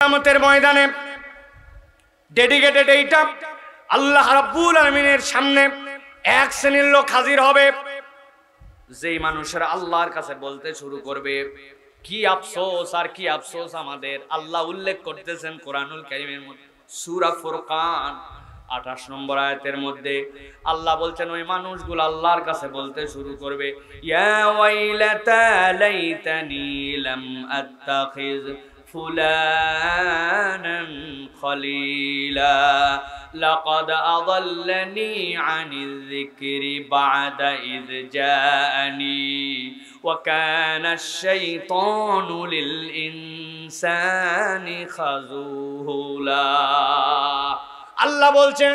কিয়ামতের ময়দানে ডেডিকেটেড এইটা আল্লাহ রাব্বুল আলামিনের সামনে এক শ্রেণীর লোক হাজির হবে, যেই মানুষেরা আল্লাহর কাছে বলতে শুরু করবে কি আফসোস আর কি আফসোস আমাদের। আল্লাহ উল্লেখ করতেছেন কোরআনুল কারীমের মধ্যে সূরা ফুরকান 28 নম্বর আয়াতের মধ্যে আল্লাহ বলছেন ওই মানুষগুলো আল্লাহর কাছে বলতে শুরু করবে ইয়া ওয়াইলাতা লাইতানি লাম আত্তাখিজ ফুলানান খলিলা লাকাদ আযাল্লানি আনিয যিকরি বা'দা ইয জাআনি ওয়া কানা আশ-শাইতানু লিল ইনসানি খাযুলা। আল্লাহ বলছেন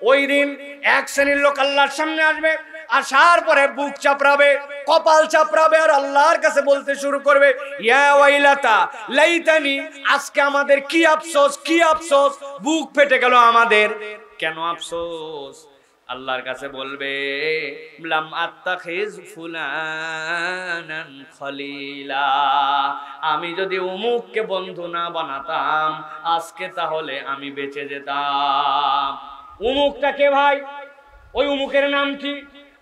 ওই দিন এক শ্রেণীর লোক আল্লাহর সামনে আসবে, আসার পরে বুক চাপড়াবে, কপাল চাপড়াবে আর আল্লাহর কাছে বলতে শুরু করবে ইয়া ওয়াইলাতা লাইতানি, আজকে আমাদের কি আফসোস কি আফসোস, বুক ফেটে গেল আমাদের। কেন আফসোস? আল্লাহর কাছে বলবে লাম আত্তাখিজ ফুলানান খলিলা, আমি যদি উমুককে বন্ধু না বানাতাম আজকে তাহলে আমি বেঁচে যেতাম। উমুকটা কে ভাই? ওই উমুকের নাম কি?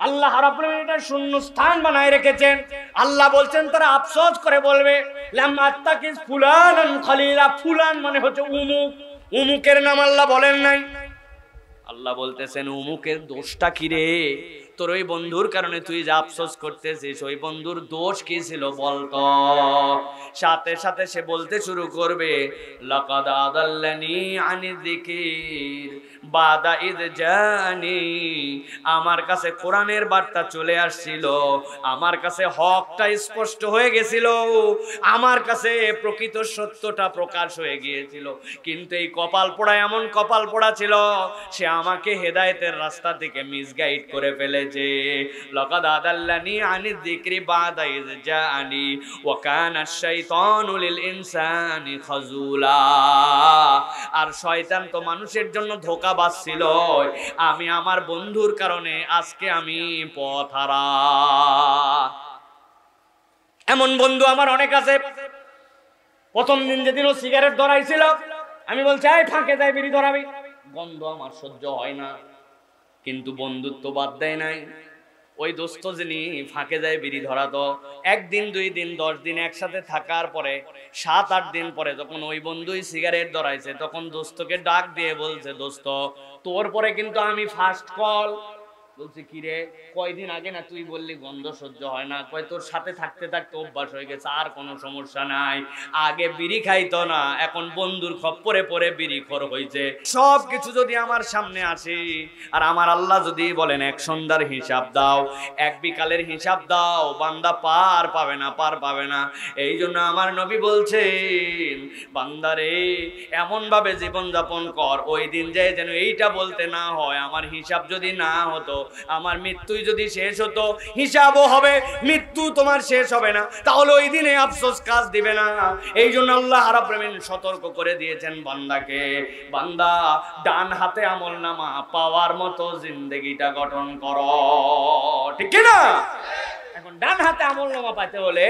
আল্লাহ রাব্বুল আলামিন এটা শূন্য স্থান বানায় রেখেছেন। আল্লাহ বলছেন তারা আফসোস করে বলবে লাম আত্তাখিজ ফুলানান খলিলা, ফুলান মানে হচ্ছে উমুক, উমুকের নাম আল্লাহ বলেন নাই। আল্লাহ বলতেছেন উমুকের দোষটা কি রে? তোর ওই বন্ধুর কারণে তুই যা আফসোস করতেছিস ওই বন্ধুর দোষ কি ছিল বলতো? সাথে সাথে সে বলতে শুরু করবে লাকাদ আযাল্লানি আনি যিকির বাদা ইয জানি, আমার কাছে কোরআনের বার্তা চলে আসছিল, আমার কাছে হকটা স্পষ্ট হয়ে গেছিল, আমার কাছে প্রকৃত সত্যটা প্রকাশ হয়ে গিয়েছিল, কিন্তু এই কপাল পোড়া এমন কপাল পোড়া ছিল সে আমাকে হেদায়েতের রাস্তা থেকে মিসগাইড করে ফেলেছে। লাকাদ আযাল্লানি আনি যিকরি বাদা ইয জানি ওয়া কানা আশ-শাইতানু লিল ইনসানি খাযুলা। আর শয়তান তো মানুষের জন্য ধোঁকাবাজ ছিল, আমি আমার বন্ধুর কারণে আজকে আমি পথহারা। এমন বন্ধু আমার অনেক আছে। প্রথম দিন যেদিন ও সিগারেট ধরাইছিল আমি বলছি এই ফাঁকে যাই বিড়ি ধরাবি, গন্ধ আমার সহ্য হয় না, কিন্তু বন্ধুত্ব বাদ দেয় নাই। ওই দোস্ত যিনি ফাঁকে যায় বিড়ি ধরাতো, একদিন 2 দিন 10 দিন একসাথে থাকার পরে 7-8 দিন পরে যখন ওই বন্ধুই সিগারেট ধরাইছে তখন দোস্তকে ডাক দিয়ে বলছে দোস্ত তোর পরে কিন্তু আমি ফার্স্ট কল। বলছি কি রে? কয়দিন আগে না তুই বললি গন্ধ সহ্য হয় না, কয় তোর সাথে থাকতে থাকতে অভ্যাস হয়ে গেছে, আর কোনো সমস্যা নাই, আগে বিড়ি খাইতো না এখন বন্ধুর খপ্পরে পরে বিড়িখোর হইছে। সব কিছু যদি আমার সামনে আসে আর আমার আল্লাহ যদি বলেন এক সন্ধ্যার হিসাব দাও, এক বিকালের হিসাব দাও, বান্দা পার পাবে না, পার পাবে না। এই জন্য আমার নবী বলছেন বান্দারে এমন ভাবে জীবন যাপন কর ওই দিন যায় যেন এইটা বলতে না হয় আমার হিসাব যদি না হতো, আমার মৃত্যুই যদি শেষ হতো, হিসাবও হবে মৃত্যু তোমার শেষ হবে না, তাহলে ওই দিনে আফসোস কাজ দিবে না। এই জন্য আল্লাহ রাব্বুল আলামিন সতর্ক করে দিয়েছেন বান্দাকে, বান্দা ডান হাতে আমলনামা পাওয়ার মতো জিন্দেগিটা গঠন করো, ঠিক কি না? এখন ডান হাতে আমলনামা পাইতে হলে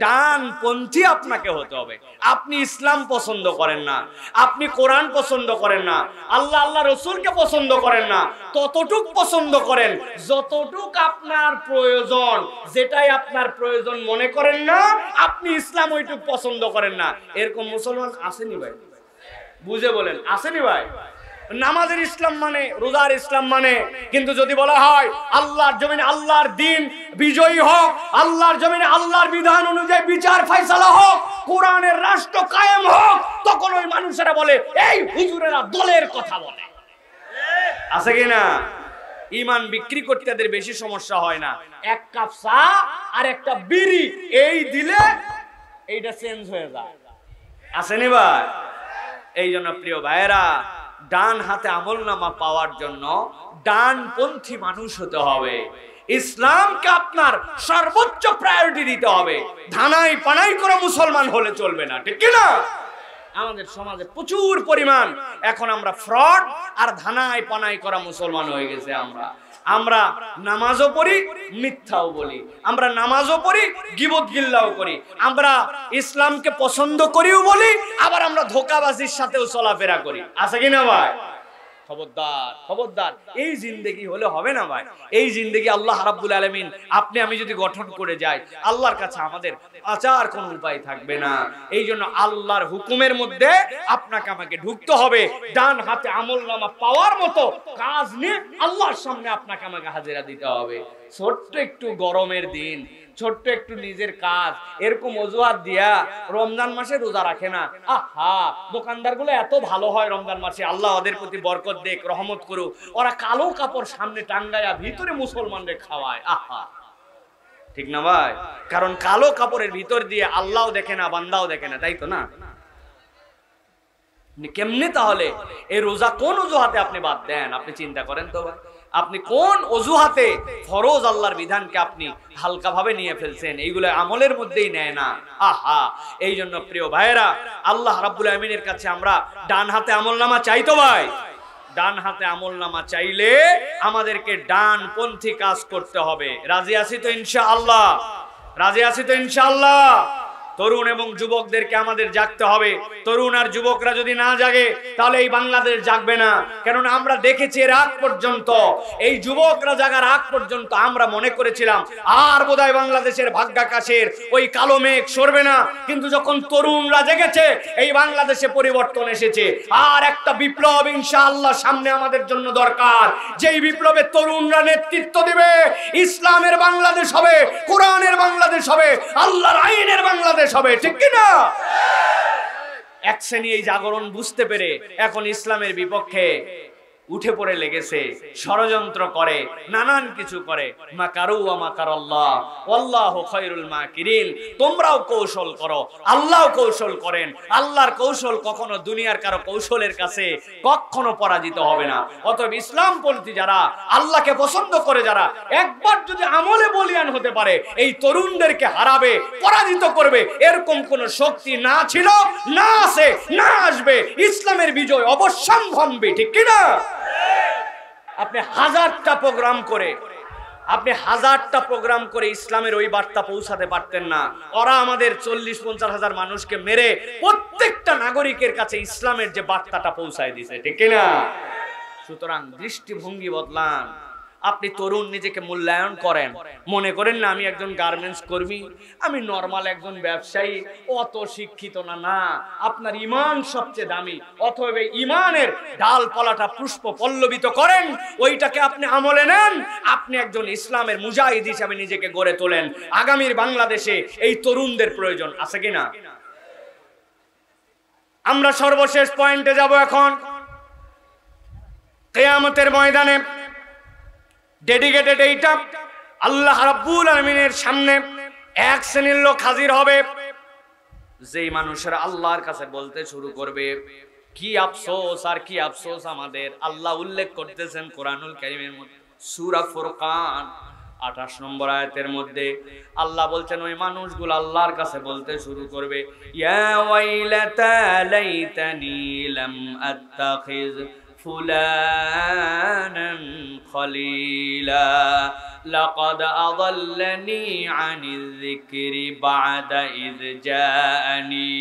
ডানপন্থী আপনাকে হতে হবে। আপনি ইসলাম পছন্দ করেন না, আপনি কোরআন পছন্দ করেন না, আল্লাহ আল্লাহ রসুলকে পছন্দ করেন না, ততটুক পছন্দ করেন যতটুক আপনার প্রয়োজন। যেটাই আপনার প্রয়োজন মনে করেন না আপনি ইসলাম ওইটুক পছন্দ করেন না। এরকম মুসলমান আসেনি ভাই? বুঝে বলেন আসেনি ভাই? নামাজের ইসলাম মানে, রোজার ইসলাম মানে, কিন্তু যদি বলা হয় আল্লাহর জমিনে আল্লাহর দ্বীন বিজয়ী হোক, আল্লাহর জমিনে আল্লাহর বিধান অনুযায়ী বিচার ফয়সালা হোক, কোরআনের রাষ্ট্র কায়েম হোক, তখন ওই মানুষেরা বলে এই হুজুরেরা দলের কথা বলে। আছে কি না? ঈমান বিক্রি করতে তাদের বেশি সমস্যা হয় না, এক কাপ চা আর একটা বিড়ি এই দিলে এইটা চেঞ্জ হয়ে যায়। আসেনি ভাই? এই জন্য প্রিয় ভাইয়েরা ডান হাতে আমলনামা পাওয়ার জন্য ডানপন্থী মানুষ হতে হবে। ইসলামকে আপনার সর্বোচ্চ প্রায়োরিটি দিতে হবে। ধানাই পানাই করে মুসলমান হলে চলবে না, ঠিক কি না? আমাদের সমাজে প্রচুর পরিমাণ এখন আমরা ফ্রড আর ধানাই পানাই করা মুসলমান হয়ে গেছে। আমরা নামাজও পড়ি, মিথ্যাও বলি, আমরা নামাজও পড়ি, গীবত গিল্লাও করি, আমরা ইসলামকে পছন্দ করিও বলি, আবার আমরা ধোঁকাবাজির সাথেও চলাফেরা করি। আছে কি না ভাই? খবরদার, খবরদার, এই জিন্দেগি হলে হবে না ভাই। এই জিন্দেগি আল্লাহ রাব্বুল আলামিন আপনি আমি যদি গঠন করে যাই, আল্লাহর কাছে আমাদের বাঁচার কোনো উপায় থাকবে না। এই জন্য আল্লাহর হুকুমের মধ্যে আপনাকে আমাকে ঢুকতে হবে। ডান হাতে আমলনামা পাওয়ার মতো কাজ নিয়ে আল্লাহর সামনে আপনাকে আমাকে হাজিরা দিতে হবে। ছোট্ট একটু গরমের দিন, ছোট্ট একটু নিজের কাজ, এরকম অজুহাত দিয়া রমজান মাসে রোজা রাখে না। আহা, দোকানদারগুলো এত ভালো হয় রমজান মাসে, আল্লাহ ওদের প্রতি বরকত দেখ, রহমত করুক। ওরা কালো কাপড় সামনে টাঙ্গায়া ভিতরে মুসলমানদের খাওয়ায়। আহা, ঠিক না ভাই? কারণ কালো কাপড়ের ভিতর দিয়ে আল্লাহও দেখে না, বান্দাও দেখে না, তাই তো না? কেমনে তাহলে এই রোজা কোন অজুহাতে আপনি বাদ দেন? আপনি চিন্তা করেন তো ভাই, আপনি কোন অজুহাতে ফরজ আল্লাহর বিধানকে আপনি হালকা ভাবে নিয়ে ফেলছেন? এইগুলো আমলের মধ্যেই নেয় না। আহা, এই জন্য প্রিয় ভাইয়েরা, আল্লাহ রাব্বুল আমিনের কাছে আমরা ডান হাতে আমলনামা চাই তো ভাই। ডান হাতে আমলনামা চাইলে আমাদেরকে ডানপন্থী কাজ করতে হবে। রাজি আছি তো ইনশাআল্লাহ? রাজি আছি তো ইনশাআল্লাহ? তরুণ এবং যুবকদেরকে আমাদের জাগতে হবে। তরুণ আর যুবকরা যদি না জাগে তাহলে এই বাংলাদেশ জাগবে না। কেননা আমরা দেখেছি এর আগ পর্যন্ত, এই যুবকরা জাগার আগ পর্যন্ত আমরা মনে করেছিলাম আর বোধহয় বাংলাদেশের ভাগ্যাকাশের ওই কালো মেঘ সরবে না। কিন্তু যখন তরুণরা জেগেছে, এই বাংলাদেশে পরিবর্তন এসেছে। আর একটা বিপ্লব ইনশাআল্লাহ সামনে আমাদের জন্য দরকার। যেই বিপ্লবে তরুণরা নেতৃত্ব দিবে, ইসলামের বাংলাদেশ হবে, কোরআনের বাংলাদেশ হবে, আল্লাহর আইনের বাংলাদেশ হবে। ঠিক কি না? এক শ্রেণী এই জাগরণ বুঝতে পেরে এখন ইসলামের বিপক্ষে উঠে পড়ে লেগেছে, ষড়যন্ত্র করে, নানান কিছু করে। মাকারু ওয়া মাকারাল্লাহ ওয়াল্লাহু খায়রুল মাকিরিন। তোমরাও কৌশল করো, আল্লাহও কৌশল করেন। আল্লাহর কৌশল কখনো দুনিয়ার কারো কৌশলের কাছে কখনো পরাজিত হবে না। অতএব ইসলামপন্থী যারা, আল্লাহকে পছন্দ করে যারা, একবার যদি আমলে বলিয়ান হতে পারে, এই তরুণদেরকে হারাবে, পরাজিত করবে, এরকম কোন শক্তি না ছিল, না আছে, না আসবে। ইসলামের বিজয় অবশ্যম্ভাবী। ঠিক কি না? আপনি হাজারটা প্রোগ্রাম করে ইসলামের ওই বার্তা পৌঁছাতে পারতেন না। ওরা আমাদের 40-50 হাজার মানুষকে মেরে প্রত্যেকটা নাগরিকের কাছে ইসলামের যে বার্তাটা পৌঁছায় দিয়েছে। ঠিক না? সুতরাং দৃষ্টিভঙ্গি বদলান। আপনি তরুণ, নিজেকে মূল্যায়ন করেন। মনে করেন না আমি একজন গার্মেন্টস কর্মী, আমি নরমাল একজন ব্যবসায়ী, অত শিক্ষিত না। না, আপনার ঈমান সবচেয়ে দামি। অতএব ঈমানের ডালপালাটা পুষ্প পল্লবিত করেন, ওইটাকে আপনি আমলে নেন। আপনি একজন ইসলামের মুজাহিদ হিসাবে নিজেকে গড়ে তোলেন। আগামীর বাংলাদেশে এই তরুণদের প্রয়োজন আছে কিনা? আমরা সর্বশেষ পয়েন্টে যাব এখন। কিয়ামতের ময়দানে ডেডিকেটেড এইটা, আল্লাহ রাব্বুল আলামিনের সামনে এক শ্রেণীর লোক হাজির হবে, যেই মানুষেরা আল্লাহর কাছে বলতে শুরু করবে, কি আফসোস আর কি আফসোস আমাদের। আল্লাহ উল্লেখ করতেছেন কোরআনুল কারীমের মধ্যে, সূরা ফুরকান 28 নম্বর আয়াতের মধ্যে আল্লাহ বলছেন, ওই মানুষগুলো আল্লাহর কাছে বলতে শুরু করবে, ইয়া ওয়াইলাতা লাইতানি লাম আত্তাখিজ ফুলানান খলিলা লাকাদ আযাল্লানি আনিয যিকরি বা'দা ইয জাআনি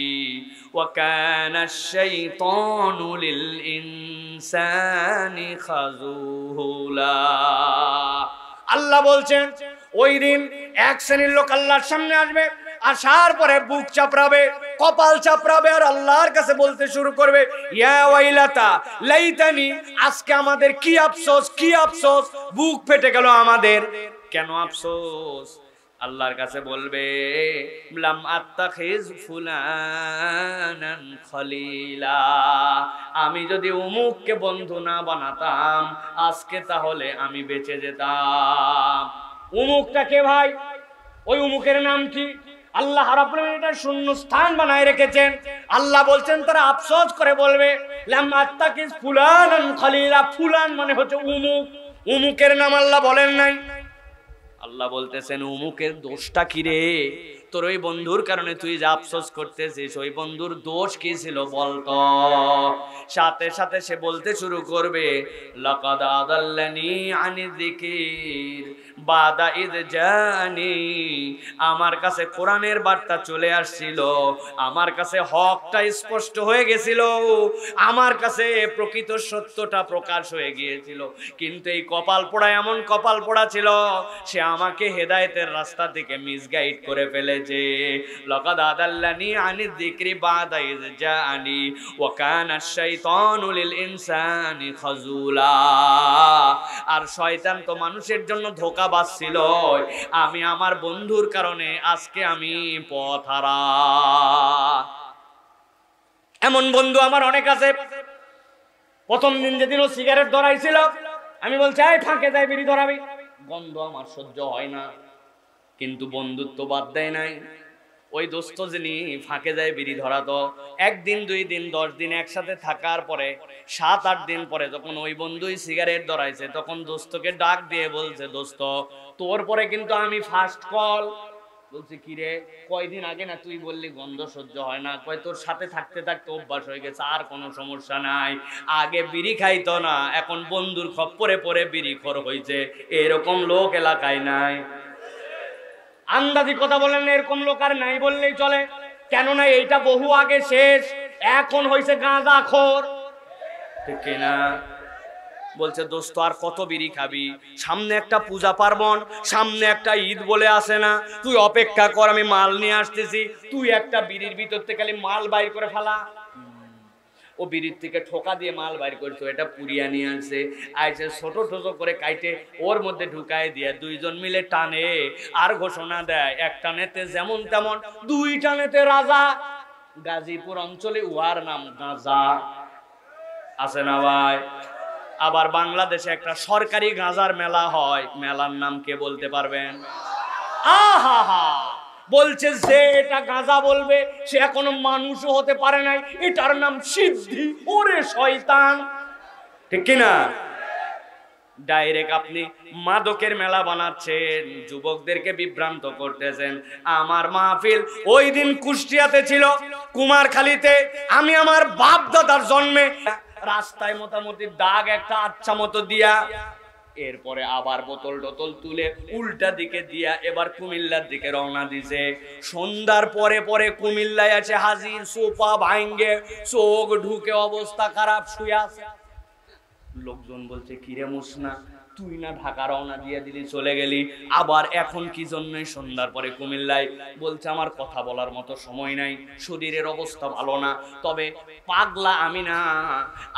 ওয়া কানা আশ-শাইতানু লিল ইনসানি খাযুলা। আল্লাহ বলছেন ওই দিন এক শ্রেণীর লোক আল্লাহর সামনে আসবে, আসার পরে বুক চাপড়াবে, কপাল চাপড়াবে, আর আল্লাহর কাছে বলতে শুরু করবে, ইয়া ওয়াইলাতা লাইতানি, আজকে আমাদের কি আফসোস, কি আফসোস, বুক ফেটে গেল আমাদের। কেন আফসোস? আল্লাহর কাছে বলবে, লাম আত্তাখিজ ফুলানান খলিলা, আমি যদি উমুককে বন্ধু না বানাতাম আজকে তাহলে আমি বেঁচে যেতাম। উমুকটা কে ভাই? ওই উমুকের নাম কি? আল্লাহ রাব্বুল আলামিন এটা শূন্য স্থান বানায় রেখেছেন। আল্লাহ বলছেন তারা আফসোস করে বলবে, লাম আত্তাখিজ ফুলানান খলিলা, ফুলান মানে হচ্ছে উমুক, উমুকের নাম আল্লাহ বলেন নাই। আল্লাহ বলতেছেন উমুকের দোষটা কি রে? তোর ওই বন্ধুর কারণে তুই যা আফসোস করতেছিস ওই বন্ধুর দোষ কি ছিল বলতো। সাথে সাথে সে বলতে শুরু করবে, লাকাদ আদাল্লানি আনি যিকির বাদা ইয জানি। আমার কাছে কোরআনের বার্তা চলে আসছিল, আমার কাছে হকটা স্পষ্ট হয়ে গেছিল, আমার কাছে প্রকৃত সত্যটা প্রকাশ হয়ে গিয়েছিল, কিন্তু এই কপাল পোড়া এমন কপাল পোড়া ছিল, সে আমাকে হেদায়েতের রাস্তা থেকে মিসগাইড করে ফেলেছে। লাকাদ আদাল্লানি আনি যিকরি বাদা ইয জানি ওয়া কানা আশ-শাইতানু লিল ইনসানি খাজুলা। আর শয়তান তো মানুষের জন্য ধোঁকাবাজ ছিল। আমি আমার বন্ধুর কারণে আজকে আমি পথহারা। এমন বন্ধু আমার অনেক আছে। প্রথম দিন যেদিন ও সিগারেট ধরাইছিল, আমি বলছি এই ফাঁকে যাই বিড়ি ধরাবি, গন্ধ আমার সহ্য হয় না, কিন্তু বন্ধুত্ব বাদ দেয় নাই। ওই দোস্ত যিনি ফাঁকে যায় বিড়ি ধরাতো, একদিন 2 দিন 10 দিন একসাথে থাকার পরে 7-8 দিন পরে যখন ওই বন্ধুই সিগারেট ধরাইছে, তখন দোস্তকে ডাক দিয়ে বলছে, দোস্ত তোর পরে কিন্তু আমি ফার্স্ট কল। বলছে কি রে, কয়দিন আগে না তুই বললি গন্ধ সহ্য হয় না? কয় তোর সাথে থাকতে থাকতে অভ্যাস হয়ে গেছে, আর কোনো সমস্যা নাই। আগে বিড়ি খাইতো না, এখন বন্ধুর খপ্পরে পরে বিড়ি খোর হয়েছে। এরকম লোক এলাকায় নাই। আন্দাজি কথা বলেন, এরকম লোক আর নাই বললেই চলে। কেননা এইটা বহু আগে শেষ, এখন হয়েছে গাঁজাখোর, ঠিক কিনা? বলছে দোস্ত আর কত বিড়ি খাবি, সামনে একটা পূজা পার্বণ, সামনে একটা ঈদ বলে আসে না, তুই অপেক্ষা কর, আমি মাল নিয়ে আসতেছি, তুই একটা বিড়ির ভিতর থেকে খালি মাল বাইর করে ফেলা। ও বিড়ির থেকে ঠোকা দিয়ে মাল বাইর করছো, এটা পুড়িয়া নিয়ে আসছে, আইসে ছোট ছোট করে কাইটে ওর মধ্যে ঢুকায় দিয়ে 2 জন মিলে টানে, আর ঘোষণা দেয়, এক টানেতে যেমন তেমন, 2 টানেতে রাজা। গাজীপুর অঞ্চলে উহার নাম গাঁজা, আছে না ভাই? আবার বাংলাদেশে একটা সরকারি গাঁজার মেলা হয়, মেলার নাম কে বলতে পারবেন? আহা হা, বলছে যে এটা গাঁজা বলবে সে এখনো মানুষও হতে পারে নাই, এটার নাম সিদ্ধি। ওরে শয়তান, ঠিক কিনা? ডাইরেক্ট আপনি মাদকের মেলা বানাচ্ছেন, যুবকদেরকে বিভ্রান্ত করতেছেন। আমার মাহফিল ওই দিন কুষ্টিয়াতে ছিল, কুমারখালীতে। আমি আমার বাপ দাদার জন্মে রাস্তায় মোটামুটি দাগ একটা আচ্ছা মতো দিয়া, এরপরে আবার বোতল টোতল তুলে উল্টা দিকে দিয়া এবার কুমিল্লার দিকে রওনা দিছে। সন্ধ্যার পরে পরে কুমিল্লায় আছে হাজির, সোফা ভাঙ্গে, চোখ ঢুকে অবস্থা খারাপ, শুয়ে আছে। লোকজন বলছে কিরে মুসনা, তুই না ঢাকা রওনা দিয়ে দিলি, চলে গেলি, আবার এখন কি জন্যই সন্ধ্যার পরে কুমিল্লায়? বলছে আমার কথা বলার মতো সময় নাই, শরীরের অবস্থা ভালো না, তবে পাগলা আমি না,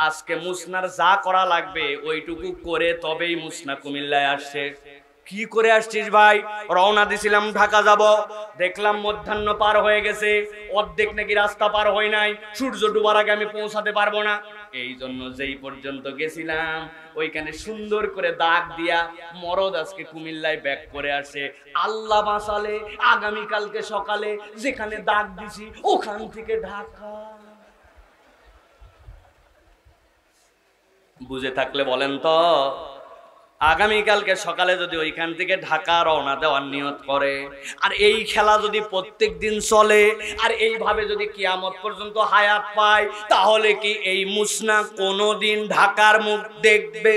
আজকে মুসনার যা করা লাগবে ওইটুকু করে তবেই মুসনা কুমিল্লায় আসছে। কি করে আসছিস ভাই? রওনা দিছিলাম ঢাকা যাব, দেখলাম মধ্যাহ্ন পার হয়ে গেছে, অর্ধেক নাকি রাস্তা পার হয় নাই, সূর্য ডুবার আগে আমি পৌঁছাতে পারবো না। এই জন্য যেই পর্যন্ত গেছিলাম ওইখানে সুন্দর করে দাগ দিয়া মরদ আজকে কুমিল্লায় ব্যাক করে আসে। আল্লাহ বাঁচালে আগামীকালকে সকালে যেখানে দাগ দিছি ওখান থেকে ঢাকা। বুঝে থাকলে বলেন তো, আগামীকালকে সকালে যদি ওইখান থেকে ঢাকা রওনা দেওয়ার নিয়ত করে, আর এই খেলা যদি প্রত্যেক দিন চলে, আর এইভাবে যদি কিয়ামত পর্যন্ত হায়াত পায়, তাহলে কি এই মুসনা কোনোদিন ঢাকার মুখ দেখবে?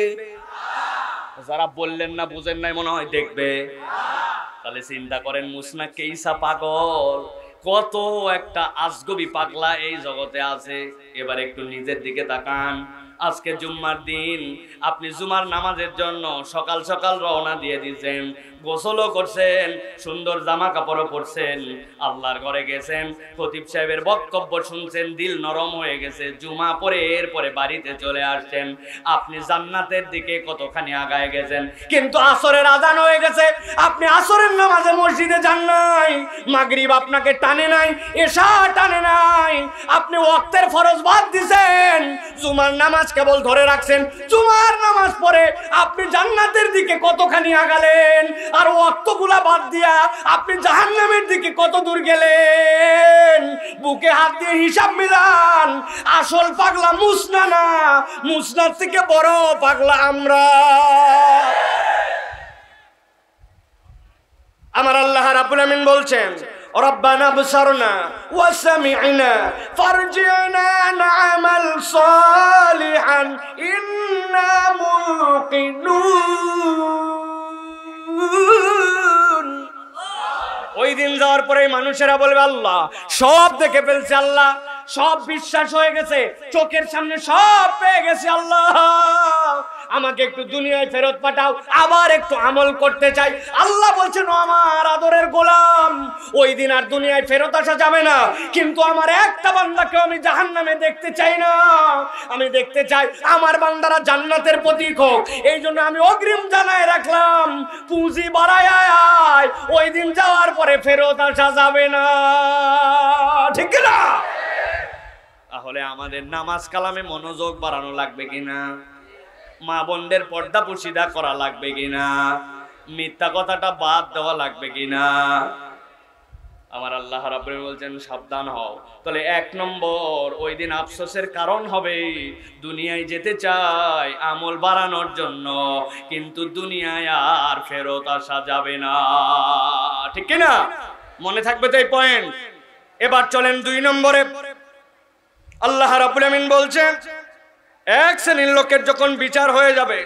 যারা বললেন না বুঝেন নাই মনে হয় দেখবে। তাহলে চিন্তা করেন মুসনা কেইসা পাগল, কত একটা আজগবি পাগলা এই জগতে আছে। এবার একটু নিজের দিকে তাকান। আজকে জুম্মার দিন, আপনি জুমার নামাজের জন্য সকাল সকাল রওনা দিয়ে দিয়েছেন, গোসলও করছেন, সুন্দর জামা কাপড়ও পরছেন, আল্লাহর ঘরে গেছেন, খতিব সাহেবের বক্তব্য শুনছেন, দিল নরম হয়ে গেছে, জুমা পরে এরপরে বাড়িতে চলে আসছেন। আপনি জান্নাতের দিকে কতখানি আগায় গেছেন, কিন্তু আসরের আজান হয়ে গেছে, আপনি আসরের নামাজে মসজিদে যান নাই, মাগরিব আপনাকে টানে নাই, এশা টানে নাই, আপনি ওয়াক্তের ফরজ বাদ দিছেন, জুমার নামাজ কেবল ধরে রাখছেন। জুমার নামাজ পড়ে আপনি জান্নাতের দিকে কতখানি আগালেন, আর ওয়াক্তগুলা বাদ দিয়া আপনি জাহান্নামের দিকে কত দূর গেলেন? বুকে হাত দিয়ে হিসাব মিলান। আসল পাগলা মুসনা না, মুসনার থেকে বড় পাগলা আমরা। আমার আল্লাহ রাব্বুল আমিন বলছেন, রব্বানা আবসারনা ওয়া সামি'না ফারজি'না না'মাল সালিহান ইন্না মুকিনুন। ওই দিন যাওয়ার পরে মানুষেরা বলবে আল্লাহ সব দেখে ফেলছে, আল্লাহ সব বিশ্বাস হয়ে গেছে, চোখের সামনে সব পেয়ে গেছে, আল্লাহ আমাকে একটু দুনিয়ায় ফেরত পাঠাও, আবার একটু আমল করতে চাই। আল্লাহ বলছেন ও আমার আদরের গোলাম, ওই দিন আর দুনিয়ায় ফেরত আসা যাবে না, কিন্তু আমার একটা বান্দাকে আমি জাহান্নামে দেখতে চাই না। আমি দেখতে চাই আমার বান্দারা জান্নাতের প্রতীক হোক। এই জন্য আমি অগ্রিম জানায় রাখলাম, পুঁজি বাড়ায় আয়, ওই দিন যাওয়ার পরে ফেরত আসা যাবে না। ঠিক না? তাহলে আমাদের নামাজ কালামে মনোযোগ বাড়ানো লাগবে কিনা? মা বোনদের পর্দা পুশিদা করা লাগবে কিনা? মিথ্যা কথাটা বাদ দেওয়া লাগবে কিনা? আমার আল্লাহ রাব্বুল আলামিন বলছেন সাবধান হও। তাহলে 1 নম্বর ওই দিন আফসোসের কারণ হবে, দুনিয়ায় যেতে চাই আমল বাড়ানোর জন্য, কিন্তু দুনিয়ায় আর ফেরত আসা যাবে না। ঠিক কি না? মনে থাকবে তো এই পয়েন্ট। এবার চলেন 2 নম্বরে। আল্লাহ রাব্বুল আমিন বলছেন এক শ্রেণীর লোকের যখন বিচার হয়ে যাবে,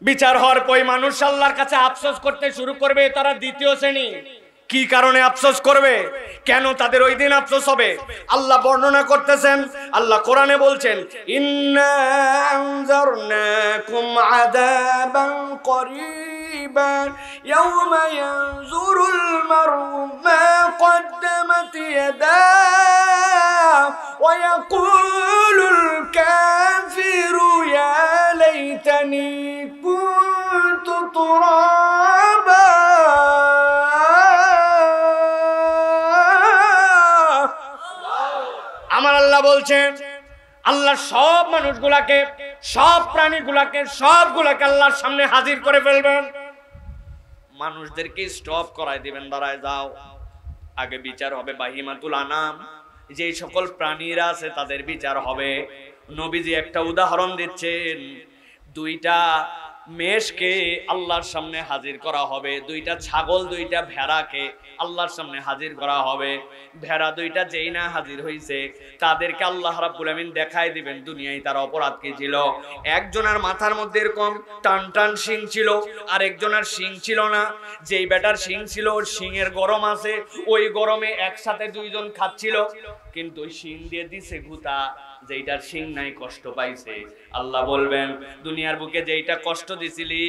বিচার হওয়ার পর মানুষ আল্লাহর কাছে আফসোস করতে শুরু করবে, তারা দ্বিতীয় শ্রেণী। কি কারণে আফসোস করবে? কেন তাদের ওই দিন আফসোস হবে? আল্লাহ বর্ণনা করতেছেন, আল্লাহ কোরআনে বলছেন ইন্না আনজারনাকুম আযাবান করিবান ইয়াওমা ইয়ানজুরুল মারউ মা কদ্দামাত ইয়াদাহু ওয়া ইয়াকুলুল কাফিরু ইয়া লাইতানি কুনতু তুরাবা। আমার আল্লাহ বলছেন, আল্লাহ সব মানুষগুলাকে, সব প্রাণীগুলাকে, সবগুলাকে আল্লাহর সামনে হাজির করে ফেলবেন। মানুষদেরকে স্টপ করায় দিবেন, দাঁড়ায় যাও, আগে বিচার হবে বাহিমাতুল আনাম, যে সকল প্রাণীরা আছে তাদের বিচার হবে। নবীজি একটা উদাহরণ দিচ্ছেন, 2টা মেষকে আল্লাহর সামনে হাজির করা হবে, 2টা ছাগল 2টা ভেড়াকে আল্লাহর সামনে হাজির করা হবে। ভেড়া 2টা যেই না হাজির হইছে, তাদেরকে আল্লাহ রাব্বুল আমিন দেখায় দিবেন দুনিয়ায় তার অপরাধ কি ছিল। একজনের মাথার মধ্যে এরকম টান টান শিং ছিল, আর একজনের শিং ছিল না। যেই বেটার শিং ছিল ওর শিংয়ের গরম আছে, ওই গরমে একসাথে 2 জন খাচ্ছিল, কিন্তু ওই শিং দিয়ে দিছে গুতা, যেইটার শিং নাই কষ্ট পাইছে। আল্লাহ বলবেন দুনিয়ার বুকে যেইটা কষ্ট দিছিলি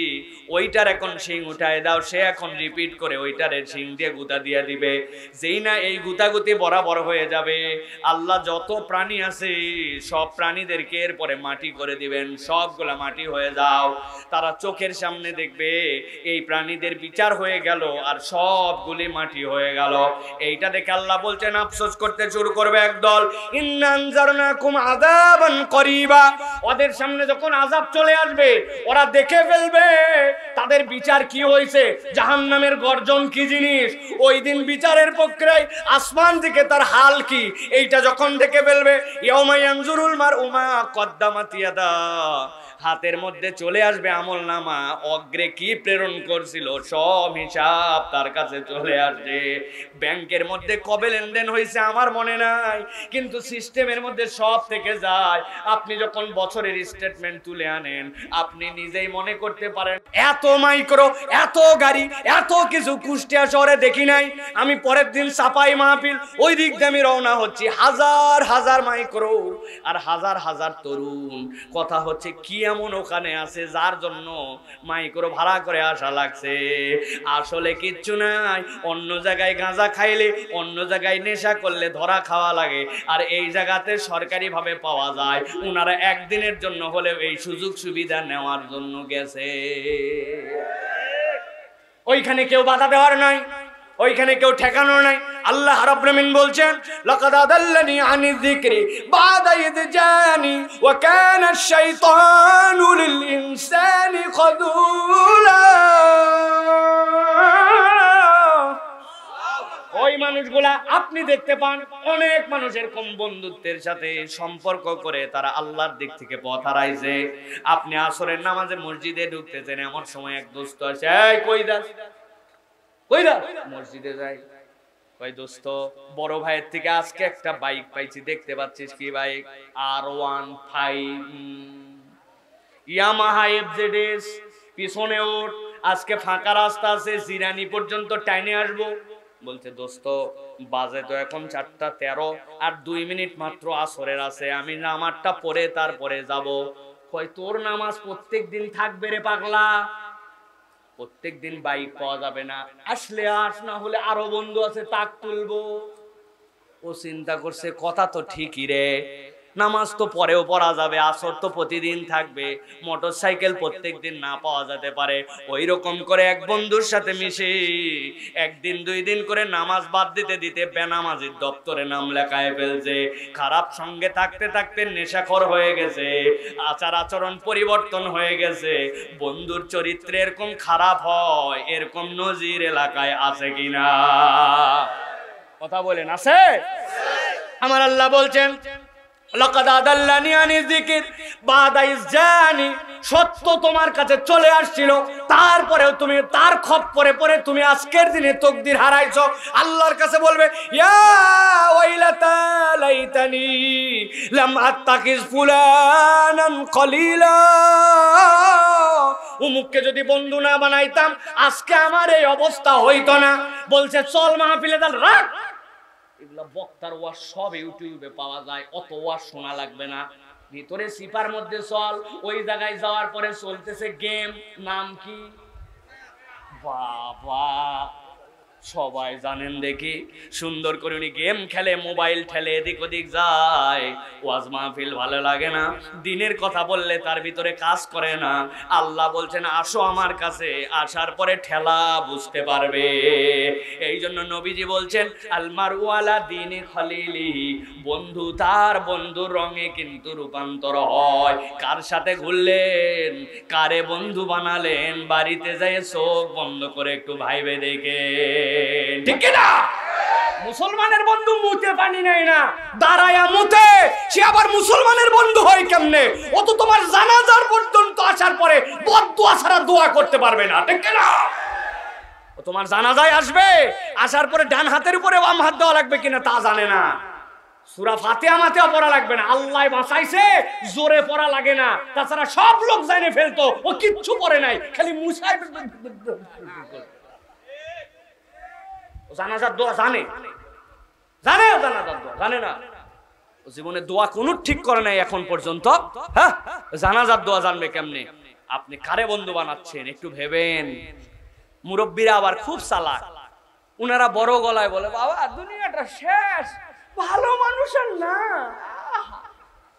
ওইটার এখন শিং উঠায় দাও, সে এখন রিপিট করে ওইটার শিং দিয়ে গুতা দিয়ে দিবে। যেই না এই গুতাগুতি বরাবর হয়ে যাবে, আল্লাহ যত প্রাণী আছে সব প্রাণীদেরকে এরপরে মাটি করে দিবেন, সবগুলা মাটি হয়ে যাও। তারা চোখের সামনে দেখবে এই প্রাণীদের বিচার হয়ে গেল আর সবগুলি মাটি হয়ে গেল। এইটা দেখে আল্লাহ বলছেন আফসোস করতে শুরু করবে একদল, ইন্না আনজারনাকুম আযাবান করিবা। ওদের সামনে যখন আযাব চলে আসবে ওরা দেখে ফেলবে তাদের বিচার কি হয়েছে, জাহান্নামের গর্জন কি জিনিস, ওই দিন বিচারের প্রক্রিয়ায় আসমান থেকে তার হাল কি, এইটা যখন দেখে ফেলবে। ইয়াউমা ইয়ানজুরুল মারউ মা কদ্দামাত ইয়াদা, হাতের মধ্যে চলে আসবে আমলনামা, অগ্রে কি প্রেরণ করছিল সব হিসাব তার কাছে চলে আসবে। ব্যাংকের মধ্যে কবে লেনদেন হয়েছে আমার মনে নাই, কিন্তু সিস্টেমের মধ্যে সব থেকে যায়। আপনি যখন বছরের স্টেটমেন্ট তুলে আনেন আপনি নিজেই মনে করতে পারেন এত মাইক্রো, এত গাড়ি, এত কিছু কুষ্টিয়া শহরে দেখি নাই। আমি পরের দিন সাপাই মাহফিল, ওই দিক দিয়ে আমি রওনা হচ্ছি, হাজার হাজার মাইক্রো আর হাজার হাজার তরুণ। কথা হচ্ছে কি এমন ওখানে আছে যার জন্য মাইক্রো ভাড়া করে আসা লাগছে? আসলে কিচ্ছু নাই, অন্য জায়গায় গাঁজা খাইলে, অন্য জায়গায় নেশা করলে ধরা খাওয়া লাগে, আর এই জায়গাতে সরকারি ভাবে পাওয়া যায়। ওনারা একদিনের জন্য হলেও এই সুযোগ সুবিধা নেওয়ার জন্য গেছে। ওইখানে কেউ বাধা দেওয়ার নাই, ওইখানে কেউ ঠেকানোর নাই। আল্লাহ রাব্বুল আমিন বলছেন লাকাদ আদাল্লানি আনি যিকরি বাদা ইয জানি ওয়া কানা আশ-শাইতানু লিল ইনসানি খাযুলা। ওই মানুষগুলা আপনি দেখতে পান অনেক মানুষের কম বন্ধুত্বের সাথে সম্পর্ক করে তারা আল্লাহর দিক থেকে পথ হারাইছে। আপনি আসরের নামাজে মসজিদে ঢুকতেছেন, এমন সময় এক দোস্ত আসে, এই কই যাস, কই যাস? মসজিদে যাই। কই দোস্ত বড় ভাইয়ের থেকে আজকে একটা বাইক পাইছি, দেখতে পাচ্ছিস কি বাইক? R15 Yamaha FZS। পিছনে ওঠ, আজকে ফাঁকা রাস্তা আছে, জিরানি পর্যন্ত টাইনে আসবো। বলছে দোস্ত বাজে তো এখন 4:13, আর 2 মিনিট মাত্র আসরের আছে, আমি নামাজটা পড়ে তারপরে যাব। কয় তোর নামাজ প্রত্যেক দিন থাকবে রে পাগলা, প্রত্যেক দিন বাইক পাওয়া যাবে না, আসলে আস, না হলে আরো বন্ধু আছে তাক তুলবো। ও চিন্তা করছে কথা তো ঠিকই রে, নামাজ তো পরেও পড়া যাবে, আসর তো প্রতিদিন থাকবে, মোটরসাইকেল প্রত্যেক দিন না পাওয়া যেতে পারে। ওই রকম করে এক বন্ধুর সাথে মিশে একদিন 2 দিন করে নামাজ বাদ দিতে দিতে বেনামাজির দপ্তরে নাম লেখায় ফেলছে। খারাপ সঙ্গে থাকতে থাকতে নেশাখোর হয়ে গেছে, আচার আচরণ পরিবর্তন হয়ে গেছে। বন্ধুর চরিত্র এরকম খারাপ হয়, এরকম নজির এলাকায় আছে কিনা? কথা বলেন আছে? আমার আল্লাহ বলছেন লাকাদ আদাল্লানি আনি যিকির বাদা ইজানি, সত্য তোমার কাছে চলে আসছিল, তারপরেও তুমি তার খপ্পরে পড়ে তুমি আজকের দিনে তাকদীর হারাইছো। আল্লাহর কাছে বলবে ইয়া ওয়াইলাতা লাইতানি লাম আত্তাকিজ ফুলানান কলিলা, উমুককে যদি বন্ধু না বানাইতাম আজকে আমার এই অবস্থা হইতো না। বলছে চল মাহফিলে, চল রাখ এগুলা বক্তার ওয়াজ সব ইউটিউবে পাওয়া যায়, অত ওয়াজ শোনা লাগবে না। ভিতরে সিপার মধ্যে চল, ওই জায়গায় যাওয়ার পরে চলতেছে গেম, নাম কি? বাবা সবাই জানেন দেখি, সুন্দর করে উনি গেম খেলে, মোবাইল ঠেলে, এদিক ওদিক যায়। ওয়াজ মাহফিল ভালো লাগে না, দিনের কথা বললে তার ভিতরে কাজ করে না। আল্লাহ বলছেন আসো আমার কাছে, আসার পরে ঠেলা বুঝতে পারবে। এই জন্য নবীজি বলছেন আল মারউ আলা দীনি খলিলিহি, বন্ধু তার বন্ধুর রঙে কিন্তু রূপান্তর হয়। কার সাথে ঘুরলেন, কারে বন্ধু বানালেন, বাড়িতে যাই চোখ বন্ধ করে একটু ভাইবে দেখে, ঠিক না? মুসলমানের বন্ধু মুতে পানি নেয় না, দাঁড়ায়া মুতে, সে আবার মুসলমানের বন্ধু হয় কেমনে? ও তো তোমার জানাজার পর্যন্ত আসার পরে বদদুয়া ছাড়া দোয়া করতে পারবে না, ঠিক না? ও তোমার জানাজায় আসবে, আসার পরে ডান হাতের উপরে বাম হাত দেওয়া লাগবে কিনা তা জানে না, সূরা ফাতিহা মাতেও পড়া লাগবে না, আল্লাহ বাঁচাইছে জোরে পড়া লাগে না, তাছাড়া সব লোক জানে ফেলতো, ও কিচ্ছু পড়ে নাই, খালি মুসাই জানাজার দোয়া জানে, জানে জানাজার দোয়া জানে না, জীবনে দোয়া কোন ঠিক করে নাই এখন পর্যন্ত। হ্যাঁ, জানাজার দোয়া জানবে কেমনে? আপনি কারে বন্ধু বানাচ্ছেন একটু ভেবেন। মুরব্বীরা আবার খুব চালাক, উনারা বড় গলায় বলে বাবা দুনিয়াটা শেষ, ভালো মানুষের না,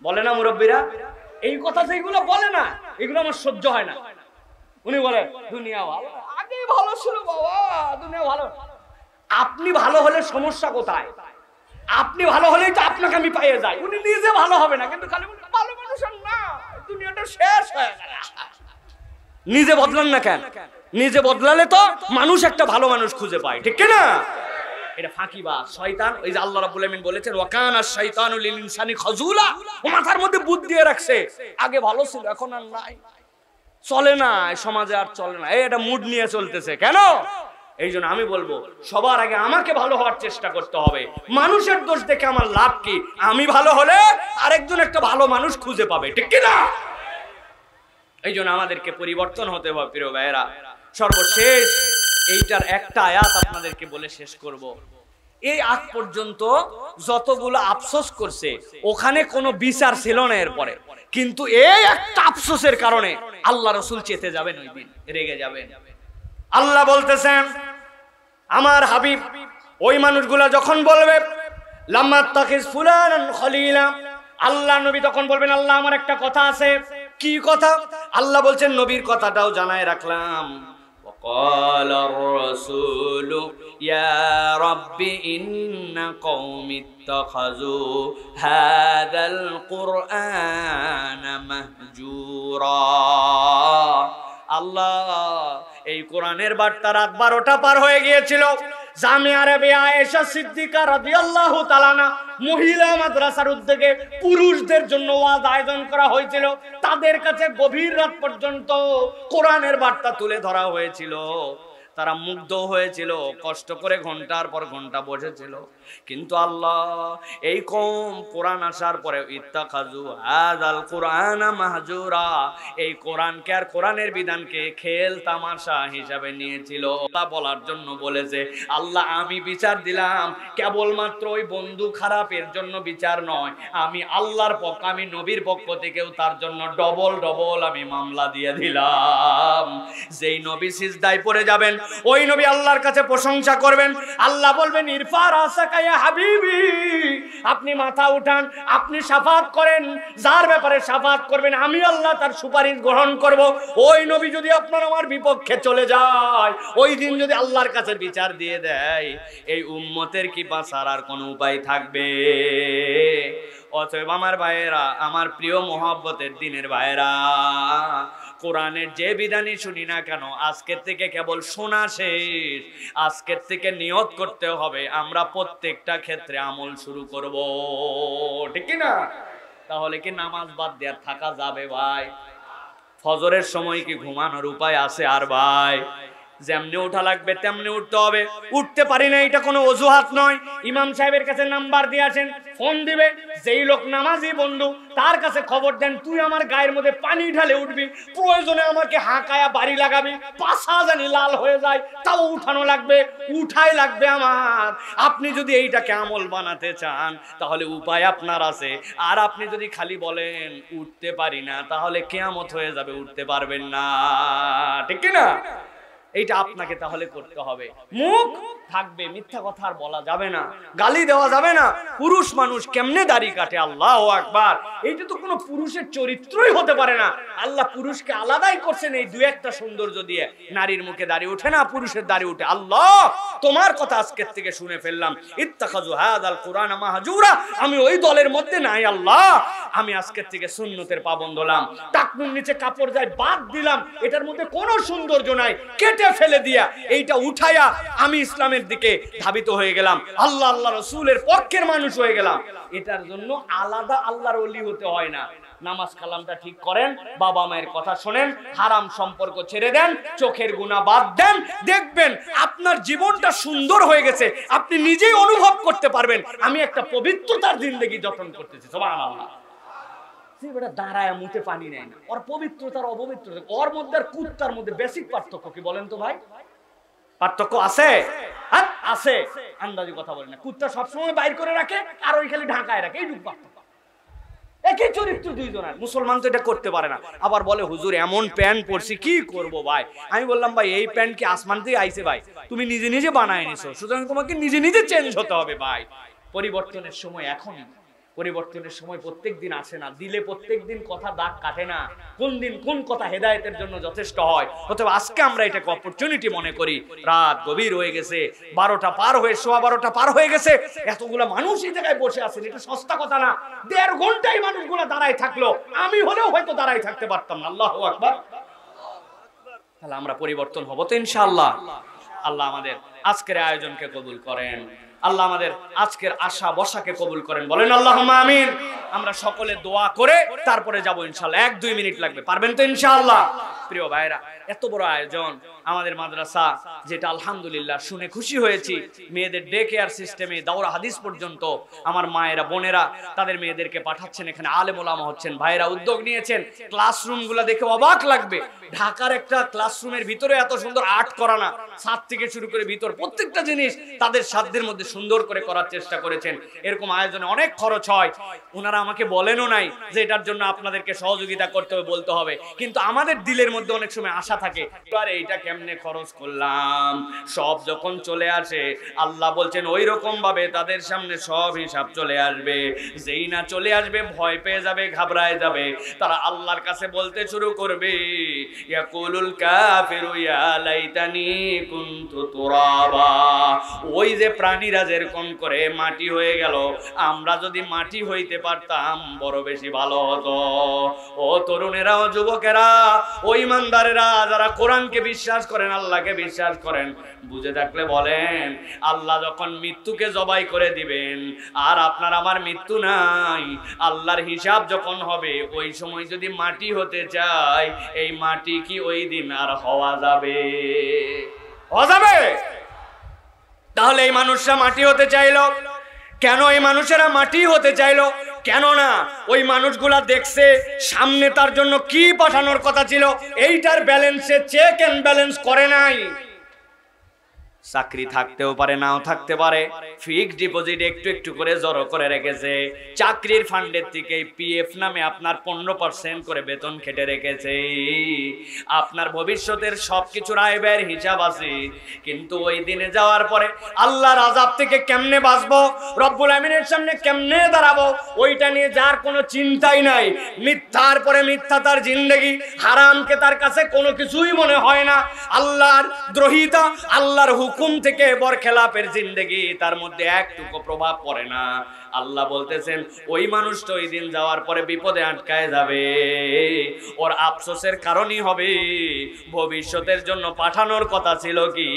বলে না মুরব্বীরা? এই কথা যেগুলো বলে না, এগুলো আমার সহ্য হয় না। উনি বলে দুনিয়া ভালো, আগেই ভালো ছিল বাবা, দুনিয়া ভালো। আপনি ভালো হলে সমস্যা কোথায়? আপনি ভালো হলেই তো আপনাকে আমি পাইয়ে যাই। উনি নিজে ভালো হবে না, কিন্তু খালি ভালো মানুষের না, দুনিয়াটা শেষ হয়ে গেল। নিজে বদলান না কেন? নিজে বদলালে তো মানুষ একটা ভালো মানুষ খুঁজে পায়, ঠিক না? এটা ফাঁকিবাজ, শয়তান। ওই যে আল্লাহ রাব্বুল আমিন বলেছেন ওয়াকানা শাইতানু লিল ইনসানি খাজুলা, ও মাথার মধ্যে বুদ্ধি দিয়ে রাখছে আগে ভালো ছিল এখন আর নাই, চলে না, সমাজে আর চলে না, এটা মুড নিয়ে চলতেছে কেন? এই জন্য আমি বলবো সবার আগে আমাকে ভালো হওয়ার চেষ্টা করতে হবে। মানুষের দোষ দেখে আমার লাভ কি? আমি ভালো হলে আরেকজন একটা ভালো মানুষ খুঁজে পাবে, ঠিক কিনা? এই জন্য আমাদেরকে পরিবর্তন হতে হবে প্রিয় ভাইয়েরা। সর্বশেষ এইটার একটা আয়াত আপনাদেরকে বলে শেষ করব। এই আগ পর্যন্ত যতগুলো আফসোস করছে ওখানে কোনো বিচার ছিল না এরপরে, কিন্তু এই একটা আফসোসের কারণে আল্লাহ রাসূল চেতে যাবেন, ওই দিন রেগে যাবেন। আল্লাহ বলতেছেন আমার হাবিব ওই মানুষগুলা যখন বলবে লাম্মা তাখিজ ফুলানান খলিলা, আল্লাহ নবী তখন বলবেন আল্লাহ আমার একটা কথা আছে। কি কথা? আল্লাহ বলছেন নবীর কথাটাও জানায় রাখলাম। وقال الرسول يا رب إن قوم اتخذوا هذا القرآن مهجورا। আল্লাহ এই কোরআনের বার্তা রাত 12টা পার হয়ে গিয়েছিল। জামিয়া আরবিয়া আয়েশা সিদ্দিকা রাদিয়াল্লাহু তাআলা আনহা মহিলা মাদ্রাসার উদ্যোগে পুরুষদের জন্য ওয়াজ আয়োজন করা হয়েছিল। তাদের কাছে গভীর রাত পর্যন্ত কোরআনের বার্তা তুলে ধরা হয়েছিল। তারা মুগ্ধ হয়েছিল, কষ্ট করে ঘন্টার পর ঘন্টা বসেছিল। কিন্তু আল্লাহ এই কওম কোরআন আসার পরে ইত্তাখাযু হাযাল কুরআনা মাহজুরা, এই কোরআনকে আর কোরআনের বিধানকে খেল তামাশা হিসাবে নিয়েছিল। আল্লাহ বলার জন্য বলেছে, আল্লাহ আমি বিচার দিলাম, কেবলমাত্র ওই বন্ধু খারাপের জন্য বিচার নয়, আমি আল্লাহর পক্ষ, আমি নবীর পক্ষ থেকেও তার জন্য ডবল ডবল আমি মামলা দিয়ে দিলাম। যেই নবী সিজদায় পড়ে যাবেন, ওই নবী আল্লাহর কাছে প্রশংসা করবেন, আল্লাহ বলবেন ইরফা রাসাকা ইয়া হাবিবি, আপনি মাথা উঠান, আপনি শাফাত করেন, যার ব্যাপারে শাফাত করবেন আমি আল্লাহ তার সুপারিশ গ্রহণ করব। ওই নবী যদি আপনার আমার বিপক্ষে চলে যায়, ওই দিন যদি আল্লাহর কাছে বিচার দিয়ে দেয়, এই উম্মতের কি বাঁচার আর কোনো উপায় থাকবে? অতএব আমার ভাইয়েরা, আমার প্রিয় মোহাব্বতের দিনের ভাইয়েরা, কোরআনের যে বিধানই শুনি না কেন, আজকের থেকে কেবল শোনা শেষ, আজকের থেকে নিয়ত করতে হবে আমরা প্রত্যেকটা ক্ষেত্রে আমল শুরু করব, ঠিক কি না? তাহলে কি নামাজ বাদ দেওয়ার থাকা যাবে ভাই? ফজরের সময় কি ঘুমানোর উপায় আছে আর ভাই? যেমনি ওঠা লাগবে তেমনি উঠতে হবে। উঠতে পারি না এটা কোনো অজুহাত নয়। ইমাম সাহেবের কাছে নাম্বার দিয়ে আসেন, ফোন দিবে, যেই লোক নামাজি বন্ধু তার কাছে খবর দেন, তুই আমার গায়ের মধ্যে পানি ঢালে উঠবি, প্রয়োজনে আমাকে হাঁকায়া বাড়ি লাগাবি, পাছা জানি লাল হয়ে যায়, তাও উঠানো লাগবে, উঠাই লাগবে আমার। আপনি যদি এইটাকে আমল বানাতে চান তাহলে উপায় আপনার আছে। আর আপনি যদি খালি বলেন উঠতে পারি না, তাহলে কিয়ামত হয়ে যাবে, উঠতে পারবেন না, ঠিক কি না? এইটা আপনাকে তাহলে করতে হবে। মুখ থাকবে, মিথ্যা কথা আর বলা যাবে না, গালি দেওয়া যাবে না। পুরুষ মানুষ কেমনে দাড়ি কাটে, আল্লাহু আকবার, এইটা তো কোনো পুরুষের চরিত্রই হতে পারে না। আল্লাহ পুরুষকে আলাদাই করছেন এই দুই একটা সৌন্দর্য দিয়ে। নারীর মুখে দাড়ি ওঠে না, পুরুষের দাড়ি ওঠে। আল্লাহ তোমার কথা আজকের থেকে শুনে ফেললাম, ইত্তাখাযু হাযাল কুরআনা মাহজুরা, আমি ওই দলের মধ্যে নাই। আল্লাহ আমি আজকের থেকে সুন্নতের পাবন্দ হলাম, টাকনুর নিচে কাপড় যায় বাদ দিলাম, এটার মধ্যে কোনো সৌন্দর্য নাই, কেটে ফেলে দিয়া এইটা উঠায়া আমি ইসলামের দিকে ধাবিত হয়ে গেলাম, আল্লাহ আল্লাহ রাসূলের পক্ষের মানুষ হয়ে গেলাম। এটার জন্য আলাদা আল্লাহর ওলি হতে হয় না। নামাজ কালামটা ঠিক করেন, বাবা মায়ের কথা শোনেন, হারাম সম্পর্ক ছেড়ে দেন, চোখের গুনাহ বাদ দেন, দেখবেন আপনার জীবনটা সুন্দর হয়ে গেছে। আপনি নিজেই অনুভব করতে পারবেন আমি একটা পবিত্রতার জিন্দেগি যতন করতেছি। সুবহানাল্লাহ। বেটা দাঁড়ায় মুখে পানি নেয় না, ওর পবিত্রতার অপবিত্রতা, ওর মধ্যে আর কুত্তার মধ্যে বেসিক পার্থক্য কি বলেন তো ভাই? পার্থক্য আছে? হ্যাঁ আছে। আন্দাজি কথা বলেন না। কুত্তা সবসময় বাইর করে রাখে আর ওই খালি ঢাকায় রাখে, এইটুকু পার্থক্য। একই চরিত্র দুইজনের। মুসলমান তো এটা করতে পারে না। আবার বলে হুজুর এমন প্যান্ট পরছি কি করব ভাই? আমি বললাম ভাই এই প্যান্ট কি আসমান থেকে আইছে ভাই? তুমি নিজে নিজে বানায় নিছো, সুতরাং তোমাকে নিজে নিজে চেঞ্জ হতে হবে ভাই। পরিবর্তনের সময় এখনই। পরিবর্তনের সময় প্রত্যেক দিন আসে না, দিলে প্রত্যেক দিন কথা দাগ কাটে না, কোন দিন কোন কথা হেদায়েতের জন্য যথেষ্ট হয়। অথবা আজকে আমরা এটাকে অপরচুনিটি মনে করি। রাত গভীর হয়ে গেছে, 12টা পার হয়ে, 12:15 পার হয়ে গেছে, এতগুলা মানুষ এই জায়গায় বসে আছেন, এটা সস্তা কথা না। 1.5 ঘন্টায় মানুষগুলা দাঁড়ায় থাকলো, আমি হলেও হয়তো দাঁড়ায় থাকতে পারতাম না। আল্লাহু আকবার। তাহলে আমরা পরিবর্তন হব তো ইনশাআল্লাহ। আল্লাহ আমাদের আজকের আয়োজনকে কবুল করেন, আল্লাহ আমাদের আজকের আশা বসাকে কবুল করেন, বলেন আল্লাহুম্মা আমিন। আমরা সকলে দোয়া করে তারপরে যাব ইনশাআল্লাহ। 1-2 মিনিট লাগবে, পারবেন তো ইনশাআল্লাহ? প্রিয় ভাইরা, এত বড় আয়োজন আমাদের মাদ্রাসা, যেটা আলহামদুলিল্লাহ শুনে খুশি হয়েছি। মেয়েদের ডে কেয়ার সিস্টেমে দাওরা হাদিস পর্যন্ত আমার মায়েরা বোনেরা তাদের মেয়েদেরকে পাঠাচ্ছেন, এখানে আলেম ওলামা হচ্ছেন, ভাইরা উদ্যোগ নিয়েছেন। ক্লাসরুমগুলো দেখে অবাক লাগবে। ঢাকার একটা ক্লাসরুমের ভিতরে এত সুন্দর আর্ট করা না, ছাদ থেকে শুরু করে ভিতর প্রত্যেকটা জিনিস তাদের সাধ্যের মধ্যে সুন্দর করে করার চেষ্টা করেছেন। এরকম আয়োজনে অনেক খরচ হয়, ওনারা আমাকে বলেনও নাই যে এটার জন্য আপনাদেরকে সহযোগিতা করতে হবে, বলতে হবে, কিন্তু আমাদের দিলের মধ্যে অনেক সময় আশা থাকে, আর এইটা কেমনে খরচ করলাম। সব যখন চলে আসে আল্লাহ বলছেন ওই রকম ভাবে তাদের সামনে সব হিসাব চলে আসবে। যেই না চলে আসবে ভয় পেয়ে যাবে, ঘাবড়ায় যাবে, তারা আল্লাহর কাছে বলতে শুরু করবে, ইয়াকুলুল কাফিরু ইয়া লাইতানি কুনতু তুরাবা। ওই যে প্রাণীরা যেরকম করে মাটি হয়ে গেল, আমরা যদি মাটি হইতে পারতাম বড় বেশি ভালো হতো। ও তরুণেরা, ও যুবকেরা, ও ইমানদারেরা, যারা কোরআনকে বিশ্বাস করেন, আল্লাহকে বিশ্বাস করেন, বুঝে থাকলে বলেন, আল্লাহ যখন মৃত্যুকে জবাই করে দিবেন আর আপনার আমার মৃত্যু নাই, আল্লাহর হিসাব যখন হবে, ওই সময় যদি মাটি হতে চায়, এই মাটি কি ওই দিন আর হওয়া যাবে? হওয়া যাবে? তাহলে এই মানুষরা মাটি হতে চাইলো কেন? এই মানুষেরা মাটি হতে চাইলো কেন না? ওই মানুষগুলা দেখছে সামনে তার জন্য কি পাঠানোর কথা ছিল, এইটার ব্যালেন্সে চেক এন্ড ব্যালেন্স করে নাই। চাকরি থাকতেও পারে, নাও থাকতে পারে, ফিক্সড ডিপোজিট একটু একটু করে জড়ো করে রেখেছে। চাকরির ফান্ডের থেকে পিএফ নামে আপনার 15% করে বেতন কেটে রেখেছে। আপনার ভবিষ্যতের সবকিছুর আয় ব্যয়ের হিসাব আছে। কিন্তু ওই দিনে যাওয়ার পরে আল্লাহর আযাব থেকে কেমনে বাঁচবো, রব্বুল আমিনের সামনে কেমনে দাঁড়াবো, ওইটা নিয়ে যার কোনো চিন্তাই নাই। মিথ্যার পরে মিথ্যা তার জিন্দেগি, হারামকে তার কাছে কোনো কিছুই মনে হয় না। আল্লাহর দ্রোহিতা, আল্লাহর হুকুম থেকে বরখেলাপের জিন্দেগি, তার মধ্যে একটুকু প্রভাব পড়ে না। আল্লাহ বলতেছেন ওই মানুষটা ওই দিন যাওয়ার পরে বিপদে আটকায় যাবে। ওর আফসোসের কারণই হবে ভবিষ্যতের জন্য পাঠানোর কথা ছিল কি,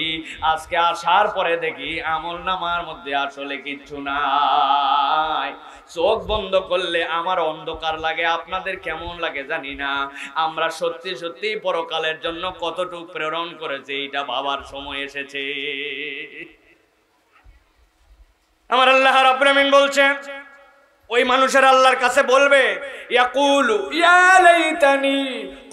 আজকে আসার পরে দেখি আমলনামার মধ্যে আসলে কিচ্ছু নাই। চোখ বন্ধ করলে আমার অন্ধকার লাগে, আপনাদের কেমন লাগে জানি না। আমরা সত্যি সত্যি পরকালের জন্য কতটুকু প্রেরণ করেছি এটা ভাবার সময় এসেছে। আমার আল্লাহ রাব্বুল আমিন বলছেন ওই মানুষের আল্লাহর কাছে বলবে, ইয়াকুলু ইয়া লাইতানি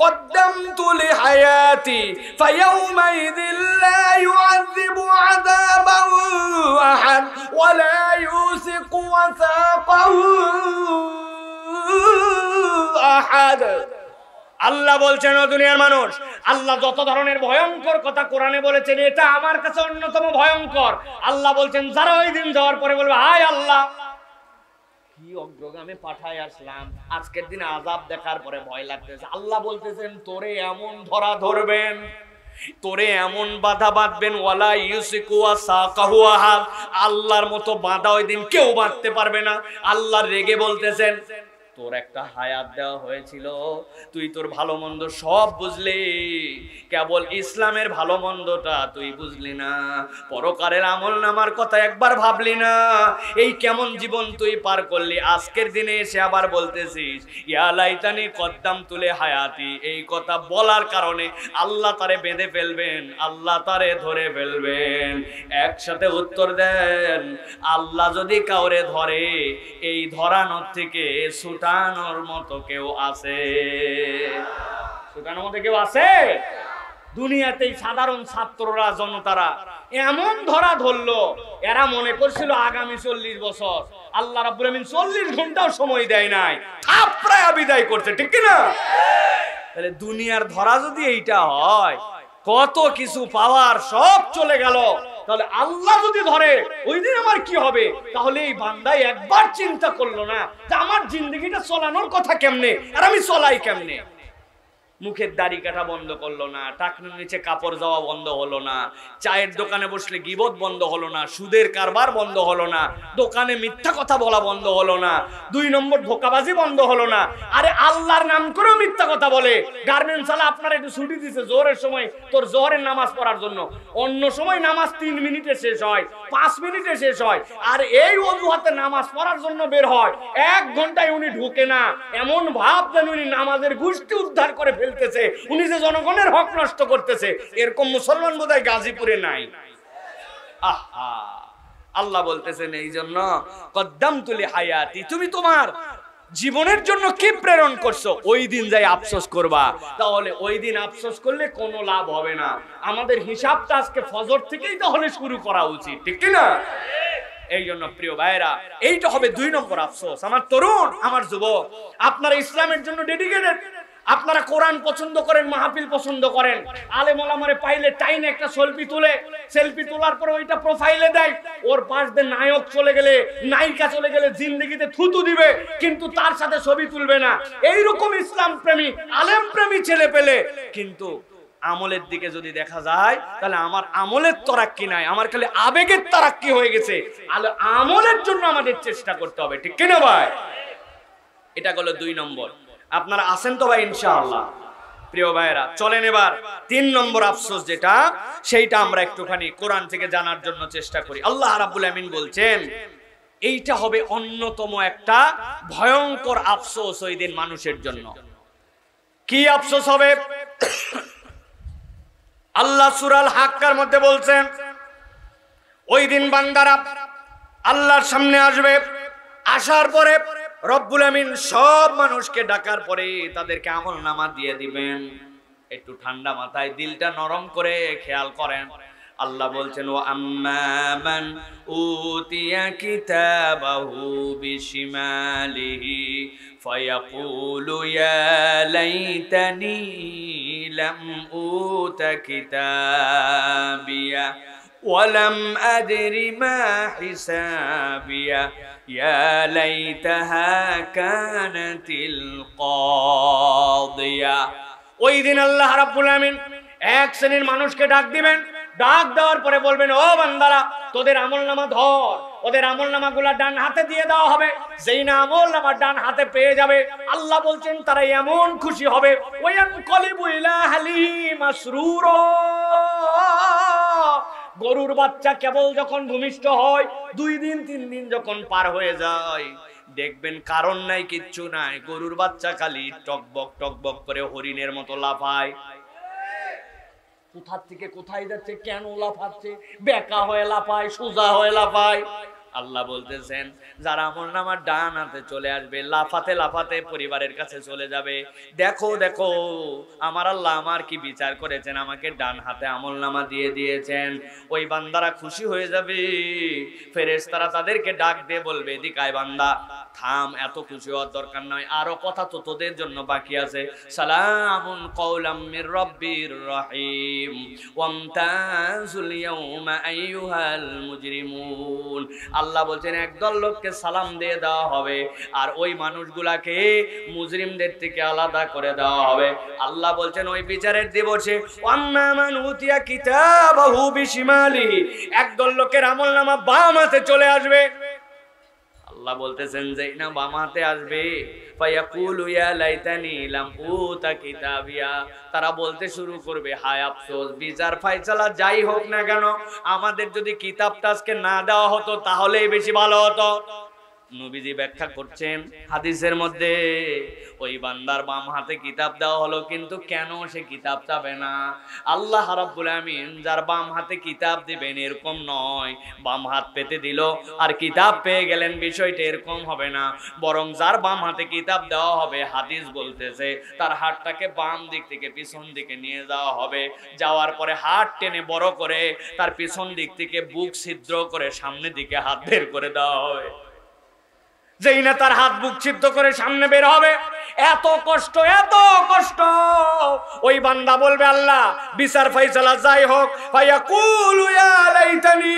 কদ্দামতু লিহায়াতি ফায়াউমাইযিল লা ইউআযিবু আযাবাহু আহাদ ওয়া লা ইউসিকু ওয়াসাকাহু আহাদ। আল্লাহ বলছেন ও দুনিয়ার মানুষ, আল্লাহ যত ধরনের ভয়ঙ্কর কথা কোরআনে বলেছেন এটা আমার কাছে অন্যতম ভয়ঙ্কর। আল্লাহ বলছেন যারা ওই দিন যাওয়ার পরে বলবে হায় আল্লাহ কি অগ্রগামে পাঠায় আসলাম, আজকের দিনে আযাব দেখার পরে ভয় লাগতেছে। আল্লাহ বলতেছেন তোরে এমন ধরা ধরবেন, তোরে এমন বাধা বাঁধবেন, ওয়ালা ইউসিকু ওয়াসাকাহু আহাদ, আল্লাহর মতো বাধা ওই দিন কেউ বাঁধতে পারবে না। আল্লাহ রেগে বলতেছেন তোর একটা হায়াত দেওয়া হয়েছিল, তুই তোর ভালো মন্দ সব বুঝলি, কেবল ইসলামের ভালো মন্দটা তুই বুঝলি না, পরকারের আমল নামার কথা একবার ভাবলি না। এই কেমন জীবন তুই পার করলি, আজকের দিনে এসে আবার বলতেছিস ইয়া লাইতানি কদ্দামতু লিহায়াতি। এই কথা বলার কারণে আল্লাহ তারে বেঁধে ফেলবেন, আল্লাহ তারে ধরে ফেলবেন। একসাথে উত্তর দেন, আল্লাহ যদি কাউরে ধরে এই ধরানোর থেকে ছুটানোর মতো কেউ আছে? ছুটানোর মতো কেউ আছে? দুনিয়াতে সাধারণ ছাত্ররা, জনতারা এমন ধরা ধরলো, এরা মনে করছিল আগামী 40 বছর আল্লাহ রাব্বুল আমিন 40 ঘন্টাও সময় দেয় নাই, থাপড়ায়া বিদায় করছে, ঠিক কি না? তাহলে দুনিয়ার ধরা যদি এইটা হয়, কত কিছু পাওয়ার সব চলে গেল, তাহলে আল্লাহ যদি ধরে ওই দিন আমার কি হবে? তাহলে এই বান্দাই একবার চিন্তা করলো না যে আমার জিন্দগিটা চলানোর কথা কেমনে, আর আমি চলাই কেমনে। মুখের দাড়ি কাটা বন্ধ করলো না, টাকনুর নিচে কাপড় যাওয়া বন্ধ হলো না, চায়ের দোকানে বসলে গীবত বন্ধ হলো না, সুদের কারবার বন্ধ হলো না, দোকানে মিথ্যা কথা বলা বন্ধ হলো না, 2 নম্বর ধোকাবাজি বন্ধ হলো না। আরে আল্লাহর নাম করেও মিথ্যা কথা বলে। গার্মেন্টস ওয়ালা আপনার একটু ছুটি দিছে জোহরের সময়, তোর জোহরের নামাজ পড়ার জন্য, অন্য সময় নামাজ 3 মিনিটে শেষ হয়, 5 মিনিটে শেষ হয়, আর এই অজুহাতে নামাজ পড়ার জন্য বের হয়, 1 ঘন্টায় উনি ঢুকে না। এমন ভাব যেন উনি নামাজের গোষ্ঠী উদ্ধার করে ফেলতেছে, উনি যে জনগণের হক নষ্ট করতেছে। এরকম মুসলমান বোধহয় গাজীপুরে নাই। আহা, আল্লাহ বলতেছেন এই জন্য কদ্দামতু লিহায়াতি, তুমি তোমার জীবনের জন্য কি প্রেরণ করছো ওই দিন যাই আফসোস করবা। তাহলে ওই দিন আফসোস করলে কোনো লাভ হবে না। আমাদের হিসাবটা আজকে ফজর থেকেই তাহলে শুরু করা উচিত, ঠিক কি না? এই জন্য প্রিয় ভাইরা, এইটা হবে 2 নম্বর আফসোস। আমার তরুণ, আমার যুবক, আপনারা ইসলামের জন্য ডেডিকেটেড, আপনারা কোরআন পছন্দ করেন, মাহফিল পছন্দ করেন, আলেম ওলামারে পাইলে টাইনে একটা সেলফি তুলে, সেলফি তোলার পরে ওইটা প্রোফাইলে দেয়, ওর পাশ দিয়ে নায়ক চলে গেলে, নায়িকা চলে গেলে জিন্দেগিতে থুতু দিবে, কিন্তু তার সাথে ছবি তুলবে না। এইরকম ইসলাম প্রেমী, আলেম প্রেমী ছেলে পেলে, কিন্তু আমলের দিকে যদি দেখা যায় তাহলে আমার আমলের তারাক্কি নাই, আমার খালি আবেগের তারাক্কি হয়ে গেছে। আমলের জন্য আমাদের চেষ্টা করতে হবে, ঠিক কিনা ভাই? এটা হলো 2 নম্বর। আপনারা আছেন তো ভাই ইনশাআল্লাহ? প্রিয় ভাইরা, চলেন এবার 3 নম্বর আফসোস যেটা, সেইটা আমরা একটুখানি কোরআন থেকে জানার জন্য চেষ্টা করি। আল্লাহ রাব্বুল আমিন বলছেন এইটা হবে অন্যতম একটা ভয়ঙ্কর আফসোস ওই দিন মানুষের জন্য। কি আফসোস হবে? আল্লাহ সূরা হাক্কার মধ্যে বলছেন, ওই দিন বান্দারা আল্লাহর সামনে আসবে, আসার পরে রব্বুল আমিন সব মানুষকে ডাকার পরে তাদেরকে আমলনামা দিয়ে দিবেন। একটু ঠান্ডা মাথায় দিলটা নরম করে খেয়াল করেন। আল্লাহ বলছেন, ও আম্মান উতিয়া কিতাবাহু বিশিমালিহি ফায়াকুলু ইয়া লাইতানি লাম উতা কিতাবিয়া ওয়ালাম আদরি মা হিসাবিয়া ইয়া লাইতাহা কানাতিল কাদিয়া। ওই দিন আল্লাহ রাব্বুল আমিন এক শ্রেণীর মানুষকে ডাক দিবেন। ডাক দেওয়ার পরে বলবেন, ও বান্দারা, তোদের আমলনামা ধর। ওদের আমলনামাগুলা ডান হাতে দিয়ে দেওয়া হবে। যেই না আমলনামা ডান হাতে পেয়ে যাবে, আল্লাহ বলছেন তারা এমন খুশি হবে, ওয়ায়ানকলিবু ইলা আহলিহি মাসরুরা। গরুর বাচ্চা কেবল যখন ভূমিষ্ঠ হয়, 2 দিন 3 দিন যখন পার হয়ে যায়, দেখবেন কারণ নাই, কিচ্ছু নাই, গরুর বাচ্চা খালি টকবক টকবক করে হরিণের মতো লাফায়। কোথা থেকে কোথায় যাচ্ছে, কেন লাফাচ্ছে, বেকা হয়ে লাফায়, সোজা হয়ে লাফায়। আল্লাহ বলতেছেন, যারা আমলনামা ডান হাতে চলে আসবে, লাফাতে লাফাতে পরিবারের কাছে চলে যাবে, দেখো দেখো আমার আল্লাহ আমার কি বিচার করেছেন, আমাকে ডান হাতে আমলনামা দিয়ে দিয়েছেন। ওই বান্দারা খুশি হয়ে যাবে। ফেরেশতারা তাদেরকে ডাক দিয়ে বলবে, এদিকে আয় বান্দা, থাম, এত খুশি হওয়ার দরকার নয়, আরো কথা তো তোদের জন্য বাকি আছে। সালামুন কওলাম মির রাব্বির রহিম ওয়ামতাজুল ইয়াউমা আইয়ুহাল মুজরিমুন। আল্লাহ বলছেন, একদল লোককে সালাম দিয়ে দেওয়া হবে, আর ওই মানুষগুলাকে মুজরিমদের থেকে আলাদা করে দেওয়া হবে। আল্লাহ বলছেন, ওই বিচারের দিবসে ওয়াম্মা মান উতিয়া কিতাবাহু বিশিমালিহি, একদল লোকের আমলনামা বাম হাতে চলে আসবে। আল্লাহ বলতেছেন, যেই না বাম হাতে আসবে, ফায়াকুলু ইয়া লাইতানি লাম উতা কিতাবিয়া, তারা বলতে শুরু করবে, হায় আফসোস, বিচার ফায়সালা যাই হোক না কেন, আমাদের যদি কিতাবটা আজকে না দেওয়া হতো তাহলেই বেশি ভালো হতো। নবীজি ব্যাখ্যা করছেন হাদিসের মধ্যে, ওই বান্দার বাম হাতে কিতাব দেওয়া হলো, কিন্তু কেন সে কিতাব চাবে না? আল্লাহ রাব্বুল আমিন যার বাম হাতে কিতাব দিবেন এরকম নয়, বাম হাত পেতে দিল আর কিতাব পেয়ে গেলেন, বিষয়টা এরকম হবে না। বরং যার বাম হাতে কিতাব দেওয়া হবে, হাদিস বলতেছে তার হাতটাকে বাম দিক থেকে পিছন দিকে নিয়ে যাওয়া হবে, যাওয়ার পরে হাত টেনে বড় করে তার পিছন দিক থেকে বুক ছিদ্র করে সামনের দিকে হাত বের করে দেওয়া হবে। যেই না তার হাত বুক ছিদ্র করে সামনে বের হবে, এত কষ্ট, এত কষ্ট। ওই বান্দা বলবে, আল্লাহ বিচার ফায়সালা যাই হোক, ফায়াকুলু ইয়া লাইতানি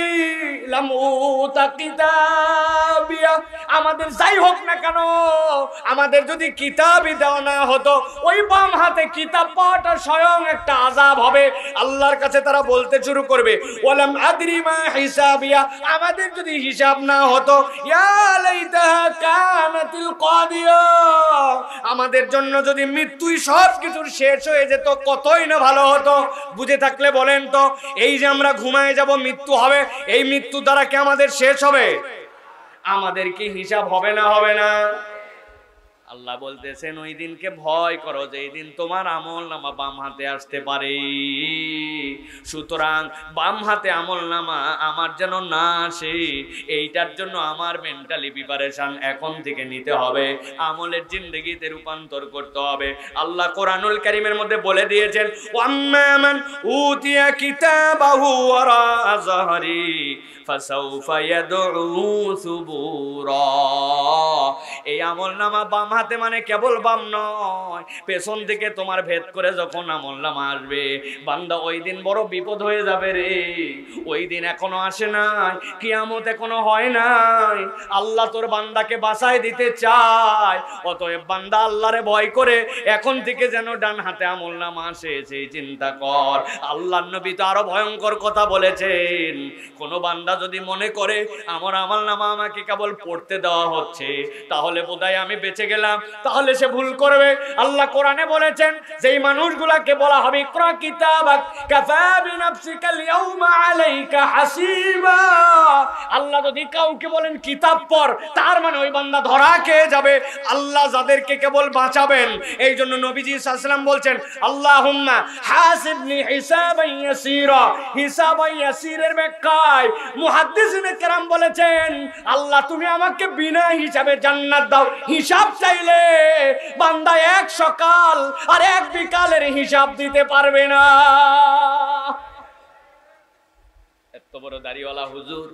লাম উতা কিতাবিয়া, আমাদের যাই হোক না কেন, আমাদের যদি কিতাবই দেওয়া না হতো, ওই বাম হাতে কিতাব পাওয়াটা স্বয়ং একটা আযাব হবে। আল্লাহর কাছে তারা বলতে শুরু করবে, ওয়ালাম আদরি মা হিসাবিয়া, আমাদের যদি হিসাব না হতো, ইয়া লাইতাহা কানাতিল কাদিয়া, আমাদের জন্য যদি মৃত্যুই সব কিছুর শেষ হয়ে যেত কতই না ভালো হতো। বুঝে থাকলে বলেন তো, এই যে আমরা ঘুমায় যাব, মৃত্যু হবে, এই মৃত্যু দ্বারা কি আমাদের শেষ হবে? আমাদের কি হিসাব হবে না হবে না? আল্লাহ বলতেছেন, ওই দিনকে ভয় করো, যে এই দিন তোমার আমলনামা বাম হাতে আসতে পারে। সুতরাং বাম হাতে আমলনামা আমার যেন না আসে, এইটার জন্য আমার মেন্টালি প্রিপারেশন এখন থেকে নিতে হবে, আমলের জিন্দেগিতে রূপান্তর করতে হবে। আল্লাহ কোরআনুল কারীমের মধ্যে বলে দিয়েছেন, ওয়াম্মা মান উতিয়া কিতাবাহু ওয়ারা যাহরি ফাসাউফা ইয়াদউ সুবুরা। এই আমলনামা বাম হাতে মানে কেবল বাম নয়, পেছন থেকে তোমার ভেদ করে যখন আমলনামা আসবে, বান্দা ওই দিন বড় বিপদ হয়ে যাবে রে। ওই দিন এখনো আসে নাই, কিয়ামত এখনো হয় নাই, আল্লাহ তোর বান্দাকে বাঁচায় দিতে চায়। অতএব বান্দা আল্লাহরে ভয় করে এখন থেকে যেন ডান হাতে আমলনামা আসে সেই চিন্তা কর। আল্লাহর নবী তো আরো ভয়ঙ্কর কথা বলেছেন, কোন বান্দা যদি মনে করে আমার আমলনামা আমাকে কেবল পড়তে দেওয়া হচ্ছে, তাহলে বোধহয় আমি বেঁচে গেলাম, না, তাহলে সে ভুল করবে। আল্লাহ কোরআনে বলেছেন যেই মানুষগুলাকে বলা হবে ইকরা কিতাবাক কাফা বিনাফসিকাল ইয়াউমা আলাইকা হাসিবা, আল্লাহ যদি কাউকে বলেন কিতাব পড়, তার মানে ওই বান্দা ধরা খেয়ে যাবে। আল্লাহ যাদেরকে কেবল বাঁচাবেন, এই জন্য নবীজি সাল্লাল্লাহু আলাইহি ওয়াসাল্লাম বলছেন আল্লাহুম্মা হাসিবনি হিসাবান ইয়াসীরা। হিসাবান ইয়াসীরের ব্যাখ্যায় মুহাদ্দিসিনে কেরাম বলেছেন আল্লাহ তুমি আমাকে বিনা হিসাবে জান্নাত দাও। হিসাব চাইলে বান্দা এক সকাল আর এক বিকালের হিসাব দিতে পারবে না। এত বড় দাড়িওয়ালা হুজুর,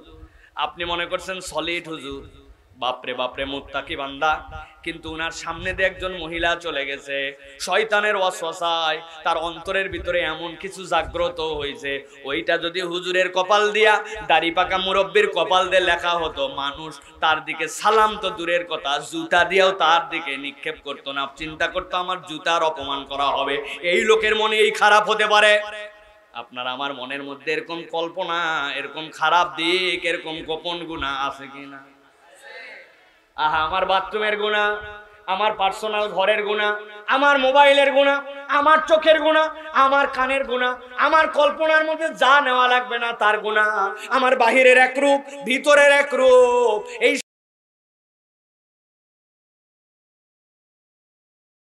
আপনি মনে করছেন সলিড হুজুর, বাপরে বাপরে মুত্তাকি বান্দা, কিন্তু উনার সামনে দিয়ে একজন মহিলা চলে গেছে। শয়তানের ওয়াসওয়াসায় তার অন্তরের ভিতরে এমন কিছু জাগ্রত হয়েছে, ওইটা যদি হুজুরের কপাল দিয়া, দাড়ি পাকা মুরব্বির কপাল দিয়ে লেখা হতো, মানুষ তার দিকে সালাম তো দূরের কথা, জুতা দিয়েও তার দিকে নিক্ষেপ করতো না। চিন্তা করতো আমার জুতার অপমান করা হবে। এই লোকের মনে এই খারাপ হতে পারে। আপনার আমার মনের মধ্যে এরকম কল্পনা, এরকম খারাপ দিক, এরকম গোপন গুনাহ আছে কিনা? আহা, আমার বাথরুমের গুনাহ, আমার পার্সোনাল ঘরের গুনাহ, আমার মোবাইলের গুনাহ, আমার চোখের গুনাহ, আমার কানের গুনাহ, আমার কল্পনার মধ্যে যা নেওয়া লাগবে না তার গুনাহ, আমার বাহিরের এক রূপ ভিতরের এক রূপ, এই